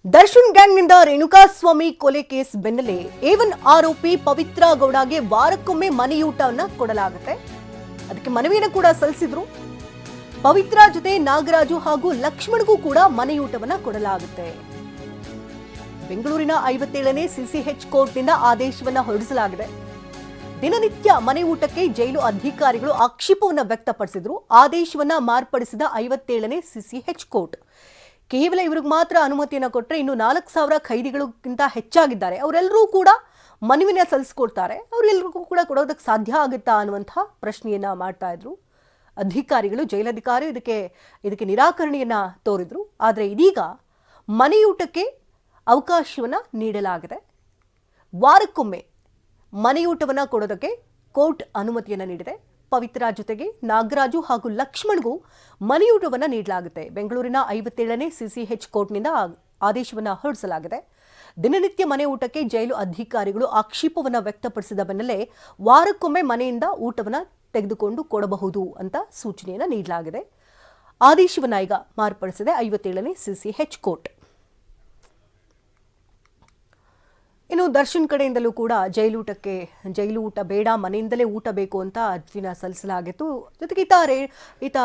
ದರ್ಶನ್ ಗ್ಯಾಂಗ್ನಿಂದ ರೇಣುಕಾಸ್ವಾಮಿ ಕೊಲೆ ಕೇಸ್ ಬೆನ್ನಲ್ಲೇ A1 ಆರೋಪಿ ಪವಿತ್ರ ಗೌಡಗೆ ವಾರಕ್ಕೊಮ್ಮೆ ಮನೆಯೂಟವನ್ನ ಕೊಡಲಾಗುತ್ತೆ. ಅದಕ್ಕೆ ಮನವಿಯನ್ನು ಕೂಡ ಸಲ್ಲಿಸಿದ್ರು. ಪವಿತ್ರ ಜೊತೆ ನಾಗರಾಜು ಹಾಗೂ ಲಕ್ಷ್ಮಣ್ಗೂ ಕೂಡ ಮನೆಯೂಟವನ್ನ ಕೊಡಲಾಗುತ್ತೆ. ಬೆಂಗಳೂರಿನ 57ನೇ CCH ಕೋರ್ಟ್ನಿಂದ ಆದೇಶವನ್ನ ಹೊರಡಿಸಲಾಗಿದೆ. ದಿನನಿತ್ಯ ಮನೆ ಊಟಕ್ಕೆ ಜೈಲು ಅಧಿಕಾರಿಗಳು ಆಕ್ಷೇಪವನ್ನು ವ್ಯಕ್ತಪಡಿಸಿದ್ರು. ಆದೇಶವನ್ನ ಮಾರ್ಪಡಿಸಿದ 57ನೇ CCH ಕೋರ್ಟ್ ಕೇವಲ ಇವರಿಗೆ ಮಾತ್ರ ಅನುಮತಿಯನ್ನು ಕೊಟ್ಟರೆ ಇನ್ನು 4,000 ಖೈದಿಗಳಿಗಿಂತ ಹೆಚ್ಚಾಗಿದ್ದಾರೆ. ಅವರೆಲ್ಲರೂ ಕೂಡ ಮನವಿನ ಸಲ್ಲಿಸಿಕೊಡ್ತಾರೆ. ಅವರೆಲ್ಲರಿಗೂ ಕೂಡ ಕೊಡೋದಕ್ಕೆ ಸಾಧ್ಯ ಆಗುತ್ತಾ ಅನ್ನುವಂತಹ ಪ್ರಶ್ನೆಯನ್ನ ಮಾಡ್ತಾ ಇದ್ರು ಅಧಿಕಾರಿಗಳು. ಜೈಲಧಿಕಾರಿ ಇದಕ್ಕೆ ನಿರಾಕರಣೆಯನ್ನ ತೋರಿದ್ರು. ಆದರೆ ಇದೀಗ ಮನೆಯೂಟಕ್ಕೆ ಅವಕಾಶವನ್ನ ನೀಡಲಾಗಿದೆ. ವಾರಕ್ಕೊಮ್ಮೆ ಮನೆಯೂಟವನ್ನ ಕೊಡೋದಕ್ಕೆ ಕೋರ್ಟ್ ಅನುಮತಿಯನ್ನ ನೀಡಿದೆ. ಪವಿತ್ರ ಜೊತೆಗೆ ನಾಗರಾಜು ಹಾಗೂ ಲಕ್ಷ್ಮಣ್ಗೂ ಮನೆಯೂಟವನ್ನ ನೀಡಲಾಗುತ್ತೆ. ಬೆಂಗಳೂರಿನ 57ನೇ CCH ಕೋರ್ಟ್ನಿಂದ ಆದೇಶವನ್ನ ಹೊರಡಿಸಲಾಗಿದೆ. ದಿನನಿತ್ಯ ಮನೆ ಊಟಕ್ಕೆ ಜೈಲು ಅಧಿಕಾರಿಗಳು ಆಕ್ಷೇಪವನ್ನ ವ್ಯಕ್ತಪಡಿಸಿದ ಬೆನ್ನಲ್ಲೇ ವಾರಕ್ಕೊಮ್ಮೆ ಮನೆಯಿಂದ ಊಟವನ್ನ ತೆಗೆದುಕೊಂಡು ಕೊಡಬಹುದು ಅಂತ ಸೂಚನೆಯನ್ನ ನೀಡಲಾಗಿದೆ. ಆದೇಶವನ್ನ ಈಗ ಮಾರ್ಪಡಿಸಿದೆ 57ನೇ CCH ಕೋರ್ಟ್. ಇನ್ನು ದರ್ಶನ್ ಕಡೆಯಿಂದಲೂ ಕೂಡ ಜೈಲು ಊಟ ಬೇಡ, ಮನೆಯಿಂದಲೇ ಊಟ ಬೇಕು ಅಂತ ಅರ್ಜಿನ ಸಲ್ಲಿಸಲಾಗಿತ್ತು. ಜೊತೆಗೆ ಈತ